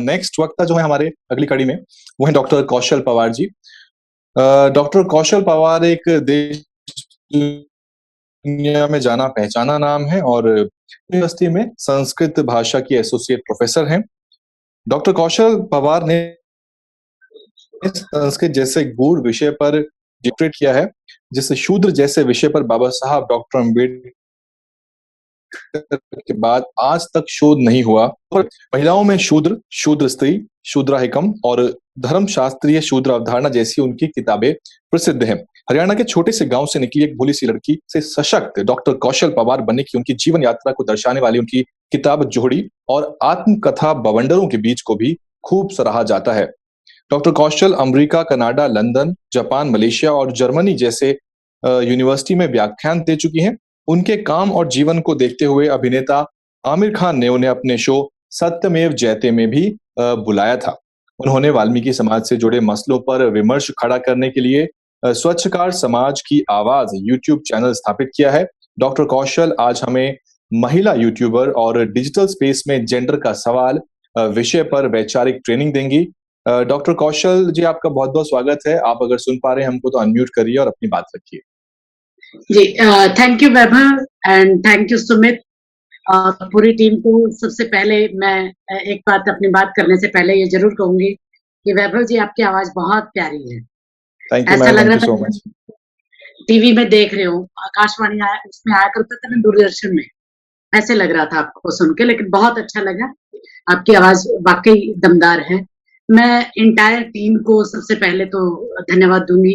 Next वक्ता जो है हमारे अगली कड़ी में वो है डॉक्टर कौशल पवार जी। डॉक्टर कौशल पवार एक देश दुनिया में जाना पहचाना नाम है और यूनिवर्सिटी में संस्कृत भाषा की एसोसिएट प्रोफेसर हैं। डॉक्टर कौशल पवार ने संस्कृत जैसे गूढ़ विषय पर डॉक्टरेट किया है, जिससे शूद्र जैसे विषय पर बाबा साहब डॉक्टर अम्बेडकर के बाद आज तक शोध नहीं हुआ। और महिलाओं में शूद्र, शूद्र स्त्री, शूद्राहिकम और धर्मशास्त्रीय शूद्र अवधारणा जैसी उनकी किताबें प्रसिद्ध हैं। हरियाणा के छोटे से गांव से निकली एक भोली सी लड़की से सशक्त डॉक्टर कौशल पवार बनने की उनकी जीवन यात्रा को दर्शाने वाली उनकी किताब जोड़ी और आत्मकथा बवंडरों के बीच को भी खूब सराहा जाता है। Doctor Kaushal America, Canada, London, Japan, Malaysia और जर्मनी जैसे यूनिवर्सिटी में व्याख्यान दे चुकी हैं। उनके काम और जीवन को देखते हुए अभिनेता आमिर खान ने उन्हें अपने शो सत्यमेव जयते में भी बुलाया था। उन्होंने वाल्मीकि समाज से जुड़े मसलों पर विमर्श खड़ा करने के लिए स्वच्छकार समाज की आवाज यूट्यूब चैनल स्थापित किया है। डॉक्टर कौशल आज हमें महिला यूट्यूबर और डिजिटल स्पेस में जेंडर का सवाल विषय पर वैचारिक ट्रेनिंग देंगी। डॉक्टर कौशल जी, आपका बहुत बहुत स्वागत है। आप अगर सुन पा रहे हैं हमको तो अनम्यूट करिए और अपनी बात रखिए। जी, thank you Vaibhav and thank you Sumit. पूरी टीम को सबसे पहले मैं एक बात अपनी बात करने से पहले ये जरूर कहूंगी कि वैभव जी आपकी आवाज बहुत प्यारी है। थैंक यू, ऐसा लग रहा सो था मच। टीवी में देख रहे हो, आकाशवाणी उसमें आया करता था ना, दूरदर्शन में, ऐसे लग रहा था आपको सुन के, लेकिन बहुत अच्छा लगा। आपकी आवाज वाकई दमदार है। मैं इंटायर टीम को सबसे पहले तो धन्यवाद दूंगी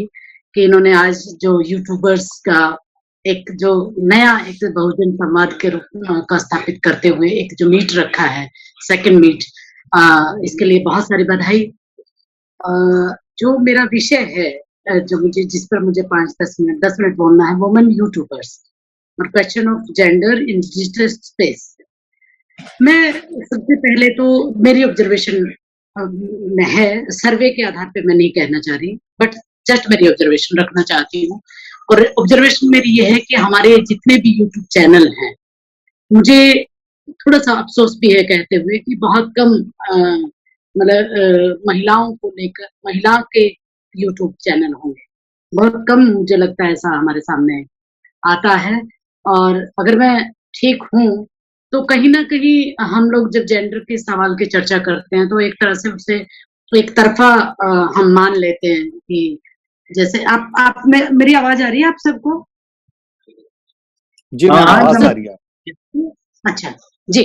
कि इन्होंने आज जो यूट्यूबर्स का एक जो नया एक बहुजन संवाद के रूप का स्थापित करते हुए एक जो मीट रखा है, सेकंड मीट, इसके लिए बहुत सारी बधाई। जो मेरा विषय है, जो मुझे जिस पर मुझे 10 मिनट बोलना है, वुमेन यूट्यूबर्स और question of gender in digital space. मैं सबसे पहले तो मेरी ऑब्जर्वेशन में है, सर्वे के आधार पे मैं नहीं कहना चाह रही, बट जस्ट मेरी ऑब्जर्वेशन रखना चाहती हूँ। और ऑब्जर्वेशन मेरी ये है कि हमारे जितने भी यूट्यूब चैनल हैं, मुझे थोड़ा सा अफसोस भी है कहते हुए कि बहुत कम मतलब महिलाओं को लेकर महिला के यूट्यूब चैनल होंगे, बहुत कम मुझे लगता है ऐसा हमारे सामने आता है। और अगर मैं ठीक हूँ तो कहीं ना कहीं हम लोग जब जेंडर के सवाल की चर्चा करते हैं तो एक तरह से उसे एक तरफा हम मान लेते हैं कि जैसे आप मेरी आवाज आ रही है आप सबको? जी मैम, आवाज आ रही है। अच्छा जी,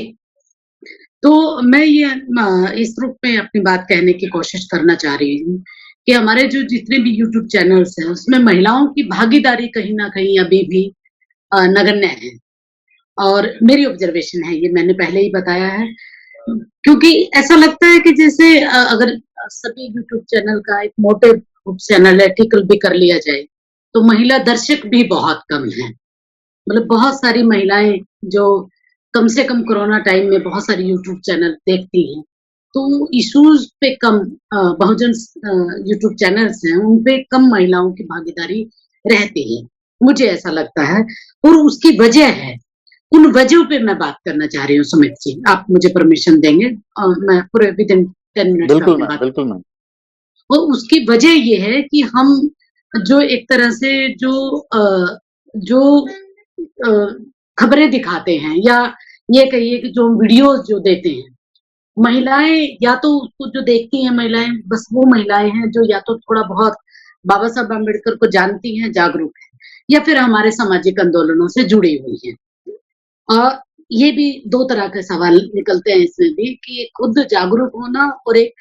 तो मैं ये इस रूप में अपनी बात कहने की कोशिश करना चाह रही हूँ कि हमारे जो जितने भी यूट्यूब चैनल्स हैं उसमें महिलाओं की भागीदारी कहीं ना कहीं अभी भी नगण्य है। और मेरी ऑब्जर्वेशन है, ये मैंने पहले ही बताया है, क्योंकि ऐसा लगता है कि जैसे अगर सभी यूट्यूब चैनल का एक मोटे रूप से एनालिटिकल भी कर लिया जाए तो महिला दर्शक भी बहुत कम है। मतलब बहुत सारी महिलाएं जो कम से कम कोरोना टाइम में बहुत सारी यूट्यूब चैनल देखती हैं, तो इश्यूज पे कम बहुजन यूट्यूब चैनल्स हैं, उन पे कम महिलाओं की भागीदारी रहती है, मुझे ऐसा लगता है। और उसकी वजह है, उन वजहों पे मैं बात करना चाह रही हूँ सुमित जी, आप मुझे परमिशन देंगे? मैं पूरे विदिन 10 मिनट बिल्कुल मैम। और उसकी वजह ये है कि हम जो एक तरह से जो खबरें दिखाते हैं, या ये कहिए कि जो वीडियोस जो देते हैं, महिलाएं या तो उसको जो देखती हैं महिलाएं, बस वो महिलाएं हैं जो या तो थोड़ा बहुत बाबा साहब अम्बेडकर को जानती हैं, जागरूक है, या फिर हमारे सामाजिक आंदोलनों से जुड़ी हुई हैं। और ये भी दो तरह के सवाल निकलते हैं इसमें भी कि खुद जागरूक होना और एक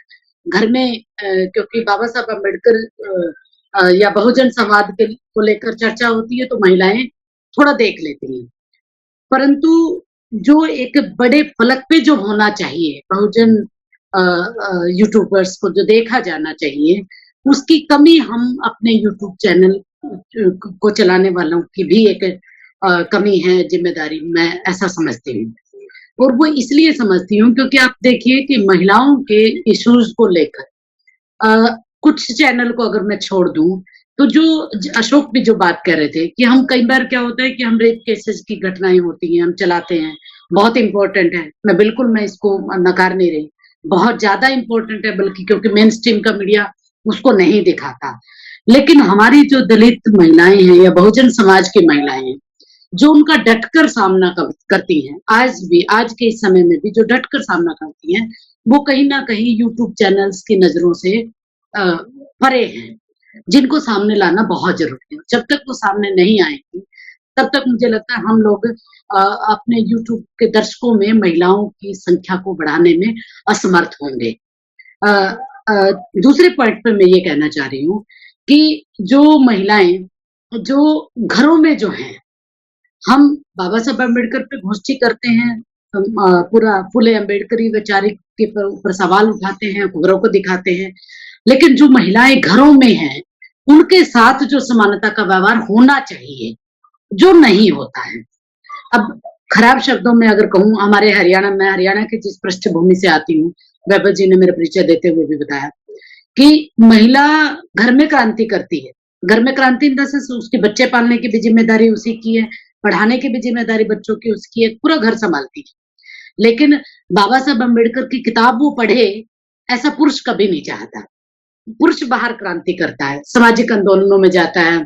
घर में क्योंकि बाबा साहब अम्बेडकर या बहुजन समाज के को लेकर चर्चा होती है तो महिलाएं थोड़ा देख लेती हैं, परंतु जो एक बड़े फलक पे जो होना चाहिए बहुजन यूट्यूबर्स को जो देखा जाना चाहिए, उसकी कमी हम अपने यूट्यूब चैनल को चलाने वालों की भी एक कमी है, जिम्मेदारी, मैं ऐसा समझती हूँ। और वो इसलिए समझती हूँ क्योंकि आप देखिए कि महिलाओं के इश्यूज को लेकर कुछ चैनल को अगर मैं छोड़ दूं तो जो अशोक भी जो बात कर रहे थे कि हम कई बार क्या होता है कि हम रेप केसेस की घटनाएं होती हैं, हम चलाते हैं, बहुत इंपॉर्टेंट है, मैं इसको नकार नहीं रही, बहुत ज्यादा इम्पोर्टेंट है, बल्कि क्योंकि मेन स्ट्रीम का मीडिया उसको नहीं दिखाता। लेकिन हमारी जो दलित महिलाएं हैं या बहुजन समाज की महिलाएं हैं, जो उनका डटकर सामना करती हैं, आज भी, आज के इस समय में भी जो डटकर सामना करती हैं, वो कहीं ना कहीं यूट्यूब चैनल्स की नजरों से परे हैं, जिनको सामने लाना बहुत जरूरी है। जब तक वो सामने नहीं आएंगी, तब तक मुझे लगता है हम लोग अपने यूट्यूब के दर्शकों में महिलाओं की संख्या को बढ़ाने में असमर्थ होंगे। अ, अ, दूसरे पॉइंट पे मैं ये कहना चाह रही हूँ कि जो महिलाएं जो घरों में जो हैं, हम बाबा साहब अम्बेडकर पे गोष्ठी करते हैं, पूरा फुले अम्बेडकरी वैचारिक के ऊपर सवाल उठाते हैं, खबरों को दिखाते हैं, लेकिन जो महिलाएं घरों में हैं, उनके साथ जो समानता का व्यवहार होना चाहिए, जो नहीं होता है। अब खराब शब्दों में अगर कहूँ, हमारे हरियाणा में, हरियाणा की जिस पृष्ठभूमि से आती हूँ, वैभव जी ने मेरा परिचय देते हुए भी बताया कि महिला घर में क्रांति करती है। घर में क्रांति इन द सेंस उसके बच्चे पालने की भी जिम्मेदारी उसी की है, पढ़ाने की भी जिम्मेदारी बच्चों की उसकी है, पूरा घर संभालती है। लेकिन बाबा साहब अम्बेडकर की किताब वो पढ़े, ऐसा पुरुष कभी नहीं चाहता। पुरुष बाहर क्रांति करता है, सामाजिक आंदोलनों में जाता है,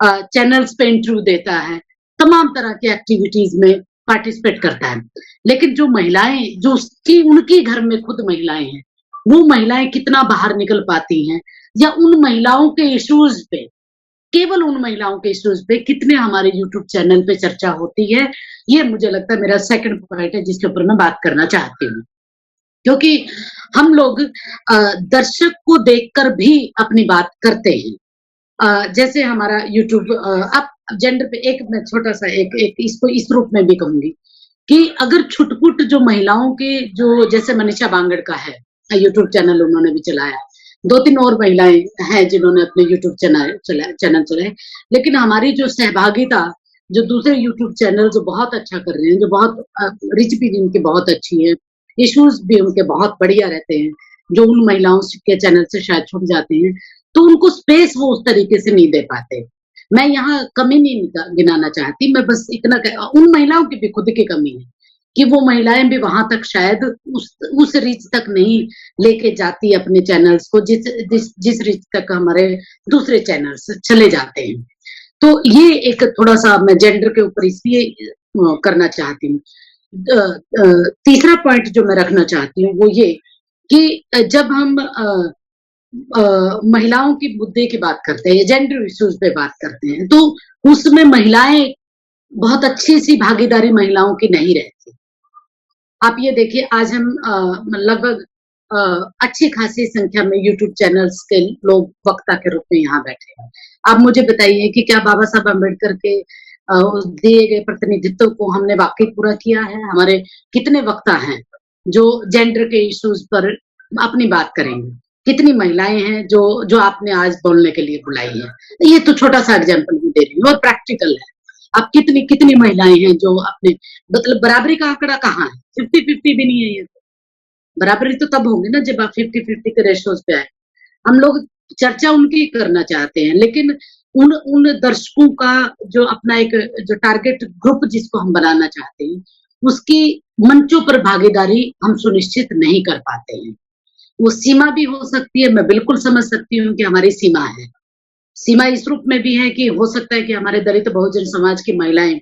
चैनल्स पे इंटरव्यू देता है, तमाम तरह की एक्टिविटीज में पार्टिसिपेट करता है। लेकिन जो महिलाएं, जो उसकी उनकी घर में खुद महिलाएं हैं, वो महिलाएं कितना बाहर निकल पाती हैं, या उन महिलाओं के इश्यूज पे, केवल उन महिलाओं के इश्यूज पे कितने हमारे यूट्यूब चैनल पे चर्चा होती है, ये मुझे लगता है मेरा सेकंड पॉइंट है जिसके ऊपर मैं बात करना चाहती हूँ। क्योंकि हम लोग दर्शक को देखकर भी अपनी बात करते हैं। जैसे हमारा यूट्यूब, अब जेंडर पे एक मैं छोटा सा एक इसको इस रूप में भी कहूंगी कि अगर छुटपुट जो महिलाओं के, जो जैसे मनीषा बांगड़ का है यूट्यूब चैनल, उन्होंने भी चलाया, 2-3 और महिलाएं हैं जिन्होंने अपने यूट्यूब चैनल चलाए, लेकिन हमारी जो सहभागिता, जो दूसरे यूट्यूब चैनल जो बहुत अच्छा कर रहे हैं, जो बहुत रिच भी जिनकी बहुत अच्छी है, इश्यूज भी उनके बहुत बढ़िया रहते हैं, जो उन महिलाओं के चैनल से शायद छूट जाते हैं, तो उनको स्पेस वो उस तरीके से नहीं दे पाते। मैं यहाँ कमी नहीं गिनाना चाहती, मैं बस इतना उन महिलाओं की भी खुद की कमी है कि वो महिलाएं भी वहां तक शायद उस रीच तक नहीं लेके जाती अपने चैनल्स को, जिस रीच तक हमारे दूसरे चैनल्स चले जाते हैं। तो ये एक थोड़ा सा मैं जेंडर के ऊपर इसलिए करना चाहती हूँ। तीसरा पॉइंट जो मैं रखना चाहती हूँ वो ये कि जब हम महिलाओं की मुद्दे की बात करते हैं, जेंडर इश्यूज पे बात करते हैं, तो उसमें महिलाएं, बहुत अच्छी सी भागीदारी महिलाओं की नहीं रहती। आप ये देखिए, आज हम लगभग अच्छी खासी संख्या में यूट्यूब चैनल्स के लोग वक्ता के रूप में यहाँ बैठे हैं। आप मुझे बताइए कि क्या बाबा साहब अम्बेडकर के दिए गए प्रतिनिधित्व को हमने वाकई पूरा किया है? हमारे कितने वक्ता हैं जो जेंडर के इश्यूज पर अपनी बात करेंगे? कितनी महिलाएं हैं जो आपने आज बोलने के लिए बुलाई है? ये तो छोटा सा एग्जाम्पल भी दे रही हूँ और प्रैक्टिकल है। अब कितनी महिलाएं हैं जो अपने, मतलब बराबरी का आंकड़ा कहाँ है? 50-50 भी नहीं है ये। बराबरी तो तब होगी ना जब आप 50-50 के रेशोज पे आए। हम लोग चर्चा उनकी करना चाहते हैं, लेकिन उन दर्शकों का जो अपना एक जो टारगेट ग्रुप जिसको हम बनाना चाहते हैं, उसकी मंचों पर भागीदारी हम सुनिश्चित नहीं कर पाते हैं। वो सीमा भी हो सकती है, मैं बिल्कुल समझ सकती हूँ कि हमारी सीमा है। सीमा इस रूप में भी है कि हो सकता है कि हमारे दलित बहुजन समाज की महिलाएं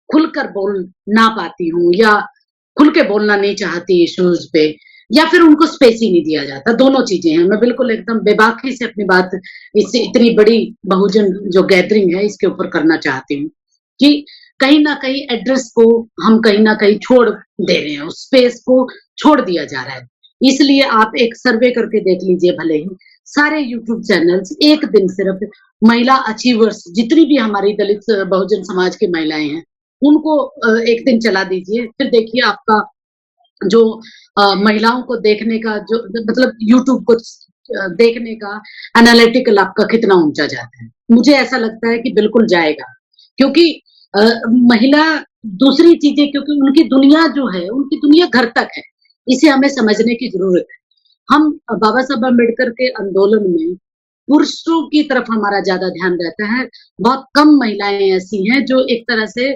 खुलकर बोल ना पाती हूँ, या खुल के बोलना नहीं चाहती इश्यूज पे, या फिर उनको स्पेस ही नहीं दिया जाता। दोनों चीजें हैं। मैं बिल्कुल एकदम बेबाकी से अपनी बात इससे इतनी बड़ी बहुजन जो गैदरिंग है इसके ऊपर करना चाहती हूँ कि कहीं ना कहीं एड्रेस को हम कहीं ना कहीं छोड़ दे रहे हैं, उस स्पेस को छोड़ दिया जा रहा है। इसलिए आप एक सर्वे करके देख लीजिए, भले ही सारे यूट्यूब चैनल्स एक दिन सिर्फ महिला अचीवर्स, जितनी भी हमारी दलित बहुजन समाज की महिलाएं हैं, उनको एक दिन चला दीजिए, फिर देखिए आपका जो महिलाओं को देखने का जो, मतलब यूट्यूब को देखने का एनालिटिकल आपका कितना ऊंचा जाता है। मुझे ऐसा लगता है कि बिल्कुल जाएगा, क्योंकि महिला दूसरी चीजें, क्योंकि उनकी दुनिया जो है, उनकी दुनिया घर तक है, इसे हमें समझने की जरूरत है। हम बाबा साहब अम्बेडकर के आंदोलन में पुरुषों की तरफ हमारा ज्यादा ध्यान रहता है। बहुत कम महिलाएं ऐसी हैं जो एक तरह से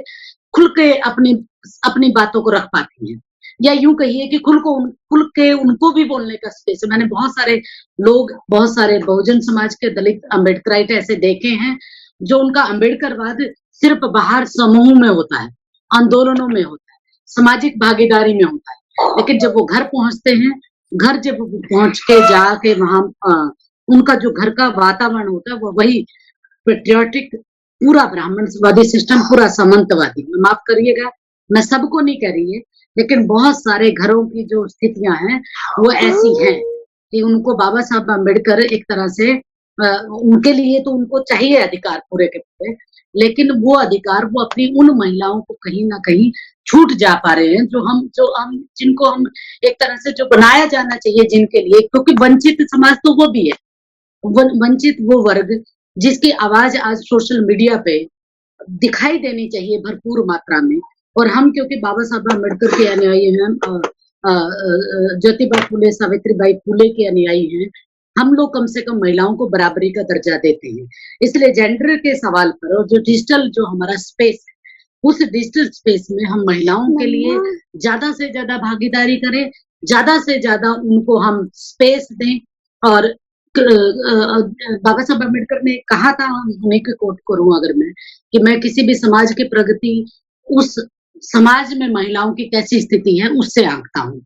खुल के अपनी बातों को रख पाती हैं। या यूं कहिए कि खुल के उनको भी बोलने का स्पेस है। मैंने बहुत सारे लोग, बहुत सारे बहुजन समाज के, दलित, अम्बेडकराइट ऐसे देखे हैं जो उनका अम्बेडकरवाद सिर्फ बाहर समूह में होता है, आंदोलनों में होता है, सामाजिक भागीदारी में होता है, लेकिन जब वो घर पहुंचते हैं, घर जब वो पहुंच के जाके वहां उनका जो घर का वातावरण होता है वो वही पेट्रियाटिक, पूरा ब्राह्मणवादी सिस्टम, पूरा सामंतवादी। माफ करिएगा, मैं सबको नहीं कह रही है, लेकिन बहुत सारे घरों की जो स्थितियां हैं वो ऐसी हैं कि उनको बाबा साहब अम्बेडकर एक तरह से उनके लिए तो उनको चाहिए अधिकार पूरे के पूरे, लेकिन वो अधिकार वो अपनी उन महिलाओं को कहीं ना कहीं छूट जा पा रहे हैं जो हम जिनको हम एक तरह से जो बनाया जाना चाहिए जिनके लिए, क्योंकि वंचित समाज तो वो भी है, वंचित वो वर्ग जिसकी आवाज आज सोशल मीडिया पे दिखाई देनी चाहिए भरपूर मात्रा में। और हम क्योंकि बाबा साहब अम्बेडकर के अनुयायी हैं, ज्योतिबा फुले, सावित्रीबाई फुले के अनुयायी हैं, हम लोग कम से कम महिलाओं को बराबरी का दर्जा देते हैं। इसलिए जेंडर के सवाल पर और जो डिजिटल जो हमारा स्पेस है, उस डिजिटल स्पेस में हम महिलाओं के लिए ज्यादा से ज्यादा भागीदारी करें, ज्यादा से ज्यादा उनको हम स्पेस दें। और बाबा साहब अम्बेडकर ने कहा था, उन्हीं के कोट करूं अगर मैं, कि मैं किसी भी समाज की प्रगति उस समाज में महिलाओं की कैसी स्थिति है उससे आंकता हूँ।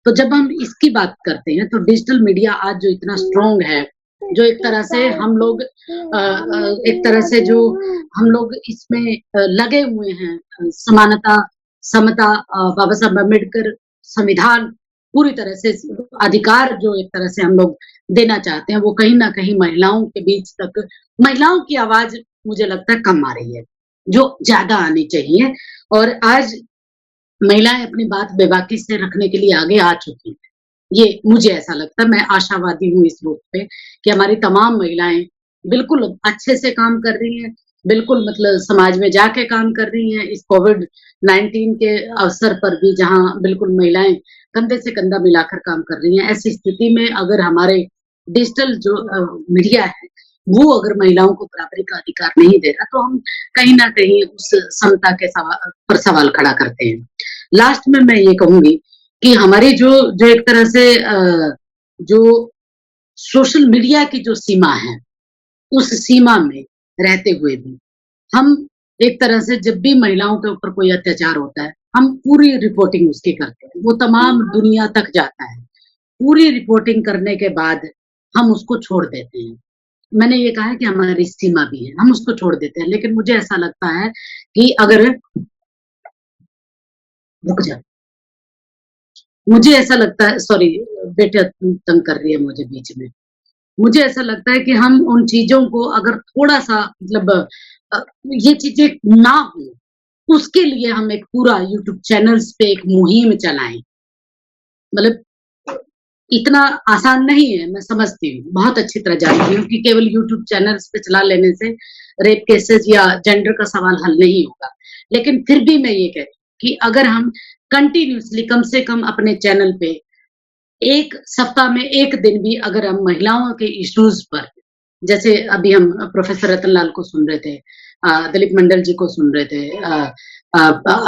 तो जब हम इसकी बात करते हैं तो डिजिटल मीडिया आज जो इतना स्ट्रॉन्ग है, जो एक तरह से हम लोग एक तरह से जो हम लोग इसमें लगे हुए हैं, समानता, समता, बाबा साहब अम्बेडकर संविधान, पूरी तरह से अधिकार जो एक तरह से हम लोग देना चाहते हैं, वो कहीं ना कहीं महिलाओं के बीच तक, महिलाओं की आवाज मुझे लगता है कम आ रही है, जो ज्यादा आनी चाहिए। और आज महिलाएं अपनी बात बेबाकी से रखने के लिए आगे आ चुकी हैं, ये मुझे ऐसा लगता है। मैं आशावादी हूँ इस रूप पे कि हमारी तमाम महिलाएं बिल्कुल अच्छे से काम कर रही हैं, बिल्कुल मतलब समाज में जाके काम कर रही हैं। इस कोविड-19 के अवसर पर भी जहाँ बिल्कुल महिलाएं कंधे से कंधा मिलाकर काम कर रही हैं, ऐसी स्थिति में अगर हमारे डिजिटल जो मीडिया है वो अगर महिलाओं को बराबरी का अधिकार नहीं दे रहा, तो हम कहीं ना कहीं उस समता के पर सवाल खड़ा करते हैं। लास्ट में मैं ये कहूंगी कि हमारी जो जो एक तरह से जो सोशल मीडिया की जो सीमा है, उस सीमा में रहते हुए भी हम एक तरह से जब भी महिलाओं के ऊपर कोई अत्याचार होता है, हम पूरी रिपोर्टिंग उसकी करते हैं, वो तमाम दुनिया तक जाता है। पूरी रिपोर्टिंग करने के बाद हम उसको छोड़ देते हैं। मैंने ये कहा है कि हमारी सीमा भी है, हम उसको छोड़ देते हैं, लेकिन मुझे ऐसा लगता है कि अगर रुक जा, मुझे ऐसा लगता है, सॉरी बेटा तंग कर रही है मुझे बीच में। मुझे ऐसा लगता है कि हम उन चीजों को अगर थोड़ा-सा मतलब ये चीजें ना हो, उसके लिए हम एक पूरा यूट्यूब चैनल्स पे एक मुहिम चलाएँ। मतलब इतना आसान नहीं है, मैं समझती हूँ, बहुत अच्छी तरह जानती हूँ कि केवल यूट्यूब चैनल्स पे चला लेने से रेप केसेस या जेंडर का सवाल हल नहीं होगा। लेकिन फिर भी मैं ये कह रही हूँ कि अगर हम कंटिन्यूअसली कम से कम अपने चैनल पे एक सप्ताह में 1 दिन भी अगर हम महिलाओं के इश्यूज पर, जैसे अभी हम प्रोफेसर रतनलाल को सुन रहे थे, दिलीप मंडल जी को सुन रहे थे,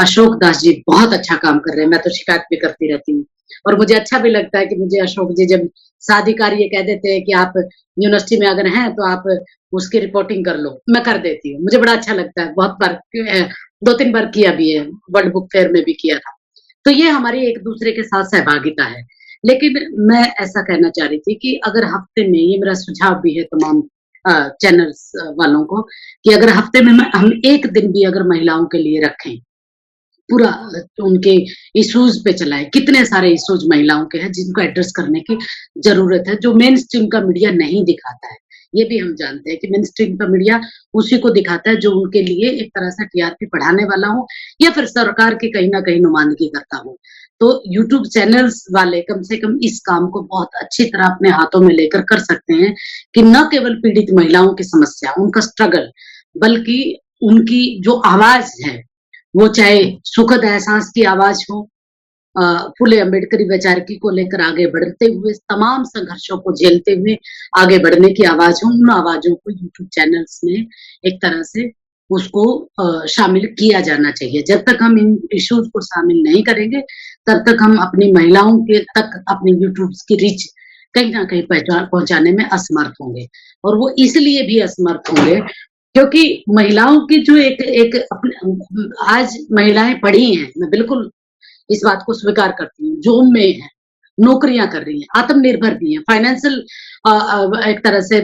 अशोक दास जी बहुत अच्छा काम कर रहे हैं, मैं तो शिकायत भी करती रहती हूँ। और मुझे अच्छा भी लगता है कि मुझे अशोक जी जब साधिकार ये कह देते हैं कि आप यूनिवर्सिटी में अगर हैं तो आप उसकी रिपोर्टिंग कर लो, मैं कर देती हूँ। मुझे बड़ा अच्छा लगता है, बहुत बार 2-3 बार किया भी है, वर्ल्ड बुक फेयर में भी किया था। तो ये हमारी एक दूसरे के साथ सहभागिता है। लेकिन मैं ऐसा कहना चाह रही थी कि अगर हफ्ते में, ये मेरा सुझाव भी है तमाम चैनल्स वालों को, कि अगर हफ्ते में हम 1 दिन भी अगर महिलाओं के लिए रखें, पूरा उनके इश्यूज पे चलाएं। कितने सारे इश्यूज महिलाओं के हैं जिनको एड्रेस करने की जरूरत है, जो मेन स्ट्रीम का मीडिया नहीं दिखाता है। ये भी हम जानते हैं कि मेन स्ट्रीम का मीडिया उसी को दिखाता है जो उनके लिए एक तरह से टीआरपी बढ़ाने वाला हो या फिर सरकार की कहीं ना कहीं नुमाइंदगी करता हो। तो यूट्यूब चैनल्स वाले कम से कम इस काम को बहुत अच्छी तरह अपने हाथों में लेकर कर सकते हैं कि न केवल पीड़ित महिलाओं की समस्या, उनका स्ट्रगल, बल्कि उनकी जो आवाज है, वो चाहे सुखद एहसास की आवाज हो, फुले अम्बेडकरी वैचारिकी को लेकर आगे बढ़ते हुए तमाम संघर्षों को झेलते हुए आगे बढ़ने की आवाज हो, उन आवाजों को यूट्यूब चैनल्स में एक तरह से उसको शामिल किया जाना चाहिए। जब तक हम इन इश्यूज को शामिल नहीं करेंगे, तब तक हम अपनी महिलाओं के तक अपनी यूट्यूब की रीच कहीं ना कहीं पहुंचाने में असमर्थ होंगे। और वो इसलिए भी असमर्थ होंगे क्योंकि महिलाओं की जो एक एक अपने आज महिलाएं पढ़ी हैं, मैं बिल्कुल इस बात को स्वीकार करती हूँ, जॉब में है, नौकरियां कर रही हैं, आत्मनिर्भर भी है, फाइनेंशियल एक तरह से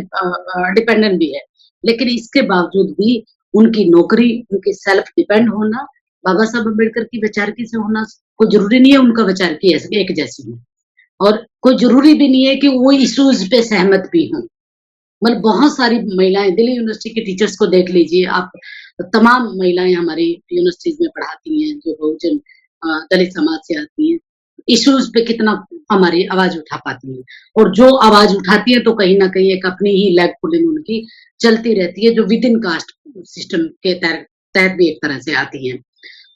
डिपेंडेंट भी है, लेकिन इसके बावजूद भी उनकी नौकरी, उनकी सेल्फ डिपेंड होना, बाबा साहब अम्बेडकर की विचारकी से होना कोई जरूरी नहीं है उनका विचार की एक जैसी हो, और कोई जरूरी भी नहीं है कि वो इश्यूज पे सहमत भी हों। मतलब बहुत सारी महिलाएं, दिल्ली यूनिवर्सिटी के टीचर्स को देख लीजिए आप, तमाम महिलाएं हमारी यूनिवर्सिटीज में पढ़ाती हैं जो बहुजन दलित समाज से आती हैं, इश्यूज पे कितना हमारी आवाज उठा पाती हैं, और जो आवाज उठाती है तो कहीं ना कहीं एक अपनी ही लेग पुलिंग उनकी चलती रहती है, जो विद इन कास्ट सिस्टम के तहत भी एक तरह से आती है।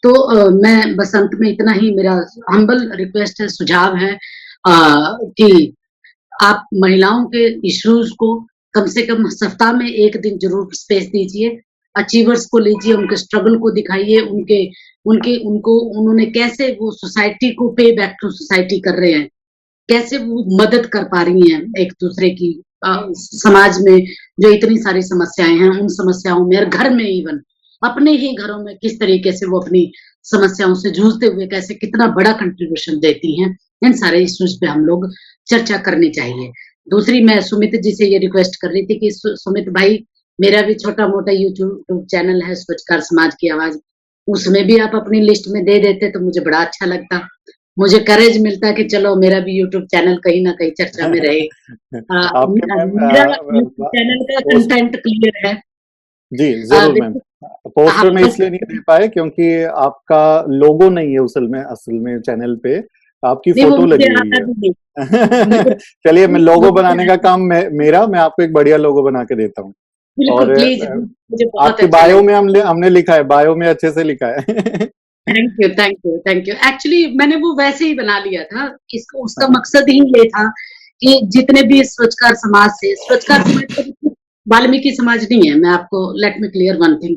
तो मैं बस अंत में इतना ही मेरा हम्बल रिक्वेस्ट है, सुझाव है कि आप महिलाओं के इश्यूज को कम से कम सप्ताह में एक दिन जरूर स्पेस दीजिए, अचीवर्स को लीजिए, उनके स्ट्रगल को दिखाइए, उनके उनके उनको उन्होंने कैसे वो सोसाइटी को पे बैक टू सोसाइटी कर रहे हैं, कैसे वो मदद कर पा रही हैं एक दूसरे की, समाज में जो इतनी सारी समस्याएं हैं, उन समस्याओं में, और घर में इवन अपने ही घरों में किस तरीके से वो अपनी समस्याओं से जूझते हुए कैसे कितना बड़ा कंट्रीब्यूशन देती हैं, इन सारे इश्यूज पे हम लोग चर्चा करनी चाहिए। दूसरी, मैं सुमित जी से ये रिक्वेस्ट कर रही थी कि सुमित भाई, मेरा भी छोटा मोटा यूट्यूब चैनल है, स्वच्छकार समाज की आवाज, उसमें भी आप अपनी लिस्ट में दे देते तो मुझे बड़ा अच्छा लगता, मुझे करेज मिलता कि चलो मेरा भी यूट्यूब चैनल कहीं ना कहीं चर्चा में रहे। मेरा चैनल का कंटेंट क्लियर है जी, जरूर मैम। पोस्टर में इसलिए नहीं दे पाए क्योंकि आपका लोगो नहीं है असल में चैनल पे, आपकी फोटो लगी हुई है। चलिए, मैं लोगो बनाने का काम मेरा, मैं आपको एक बढ़िया लोगो बना के देता हूँ। और आपकी बायो में हमने लिखा है, बायो में अच्छे से लिखा है। Thank you thank you thank you. Actually मैंने वो वैसे ही बना लिया था, उसका मकसद ही ये था कि जितने भी स्वच्छकार समाज से, स्वच्छकार समाज वाल्मीकि समाज नहीं है, मैं आपको let me clear one thing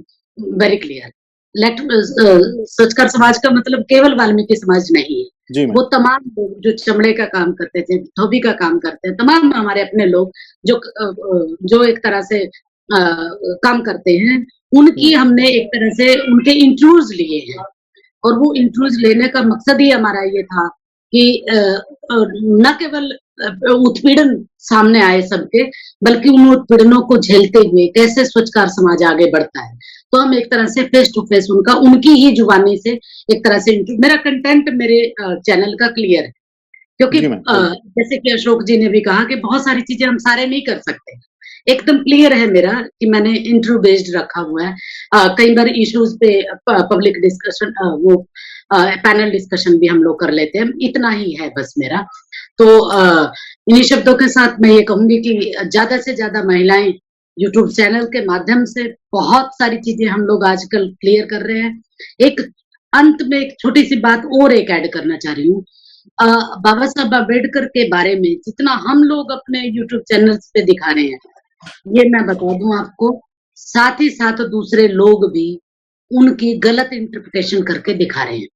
very clear, स्वच्छकार समाज का मतलब केवल वाल्मीकि समाज नहीं है, वो तमाम लोग जो चमड़े का काम करते थे, धोबी का काम करते हैं, तमाम हमारे अपने लोग जो एक तरह से काम करते हैं, उनकी हमने एक तरह से उनके इंटरव्यूज लिए हैं, और वो इंटरव्यूज लेने का मकसद ही हमारा ये था कि न केवल उत्पीड़न सामने आए सबके, बल्कि उन उत्पीड़नों को झेलते हुए कैसे स्वच्छकार समाज आगे बढ़ता है। तो हम एक तरह से फेस टू फेस उनकी ही जुबानी से एक तरह से मेरा कंटेंट मेरे चैनल का क्लियर है, क्योंकि जैसे कि अशोक जी ने भी कहा कि बहुत सारी चीजें हम सारे नहीं कर सकते, एकदम क्लियर है मेरा कि मैंने इंटरव्यू बेस्ड रखा हुआ है। कई बार इश्यूज पे पब्लिक डिस्कशन, वो पैनल डिस्कशन भी हम लोग कर लेते हैं, इतना ही है बस मेरा। तो इन्हीं शब्दों के साथ मैं ये कहूंगी कि ज्यादा से ज्यादा महिलाएं यूट्यूब चैनल के माध्यम से बहुत सारी चीजें हम लोग आजकल क्लियर कर रहे हैं। एक अंत में एक छोटी सी बात और एक ऐड करना चाह रही हूँ, बाबा साहब अम्बेडकर के बारे में जितना हम लोग अपने यूट्यूब चैनल्स पे दिखा रहे हैं, ये मैं बता दूं आपको, साथ ही साथ दूसरे लोग भी उनकी गलत इंटरप्रिटेशन करके दिखा रहे हैं,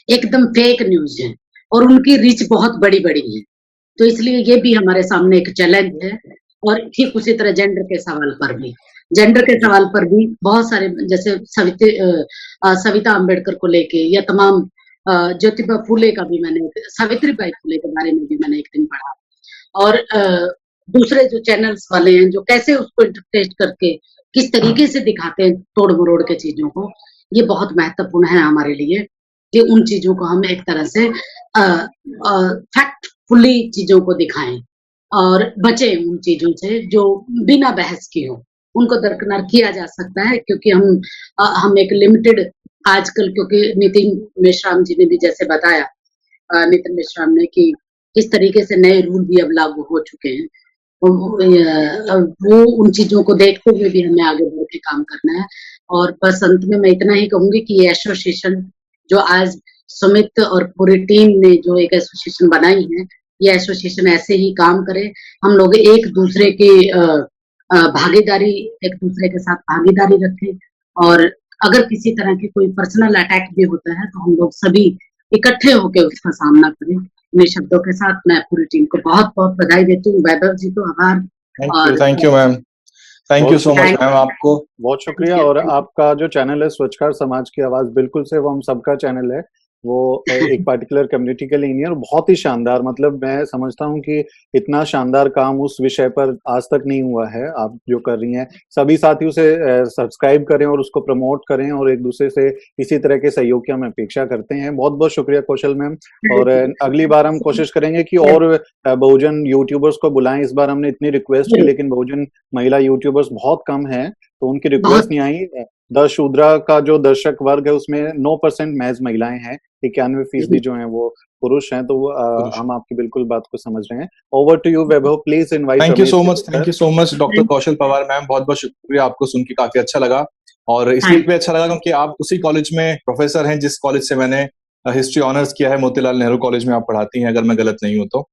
एकदम फेक न्यूज है, और उनकी रीच बहुत बड़ी बड़ी है। तो इसलिए ये भी हमारे सामने एक चैलेंज है। और ठीक उसी तरह जेंडर के सवाल पर भी बहुत सारे, जैसे सविता अम्बेडकर को लेके, या तमाम ज्योतिबा फुले का भी मैंने, सावित्रीबाई फुले के बारे में भी मैंने एक दिन पढ़ा, और दूसरे जो चैनल्स वाले हैं जो कैसे उसको इंटरप्रेट करके किस तरीके से दिखाते हैं तोड़ मरोड़ के चीजों को, ये बहुत महत्वपूर्ण है हमारे लिए कि उन चीजों को हम एक तरह से फैक्टफुली चीजों को दिखाएं और बचे उन चीजों से जो बिना बहस की हो, उनको दरकिनार किया जा सकता है, क्योंकि हम एक लिमिटेड आजकल, क्योंकि नितिन मेश्राम जी ने भी जैसे बताया, नितिन मेश्राम ने, कि किस तरीके से नए रूल भी अब लागू हो चुके हैं, वो उन चीजों को देखते हुए भी हमें आगे बढ़ के काम करना है। और बस अंत में मैं इतना ही कहूंगी कि ये एसोसिएशन जो आज सुमित और पूरी टीम ने जो एक एसोसिएशन बनाई है, ये एसोसिएशन ऐसे ही काम करे, हम लोग एक दूसरे के भागीदारी, एक दूसरे के साथ भागीदारी रखें, और अगर किसी तरह की कोई पर्सनल अटैक भी होता है तो हम लोग सभी इकट्ठे होकर उसका सामना करें। इन शब्दों के साथ मैं पूरी टीम को बहुत बहुत बधाई देती हूँ, वैभव जी को आभार। Thank you ma'am, thank you so much ma'am, आपको बहुत शुक्रिया। और आपका जो चैनल है स्वच्छकार समाज की आवाज, बिल्कुल से वो हम सबका चैनल है, वो एक पार्टिकुलर कम्युनिटी के लिए नहीं है, और बहुत ही शानदार, मतलब मैं समझता हूँ कि इतना शानदार काम उस विषय पर आज तक नहीं हुआ है आप जो कर रही हैं। सभी साथियों से सब्सक्राइब करें और उसको प्रमोट करें, और एक दूसरे से इसी तरह के सहयोग की हम अपेक्षा करते हैं। बहुत बहुत शुक्रिया कौशल मैम, और अगली बार हम कोशिश करेंगे कि और बहुजन यूट्यूबर्स को बुलाएं। इस बार हमने इतनी रिक्वेस्ट की, लेकिन बहुजन महिला यूट्यूबर्स बहुत कम है, तो उनकी रिक्वेस्ट नहीं आई। द शूद्रा का जो दर्शक वर्ग है उसमें 9% महज महिलाएं हैं, 91% जो हैं वो पुरुष हैं, तो हम आपकी बिल्कुल बात को समझ रहे हैं। Over to you Vaibhav, please invite. Thank you so much doctor Kaushal Pawar ma'am, बहुत बहुत शुक्रिया, आपको सुन के काफी अच्छा लगा, और इसलिए भी अच्छा लगा क्योंकि आप उसी कॉलेज में प्रोफेसर हैं जिस कॉलेज से मैंने हिस्ट्री ऑनर्स किया है, मोतीलाल नेहरू कॉलेज में आप पढ़ाती हैं, अगर मैं गलत नहीं हूं तो।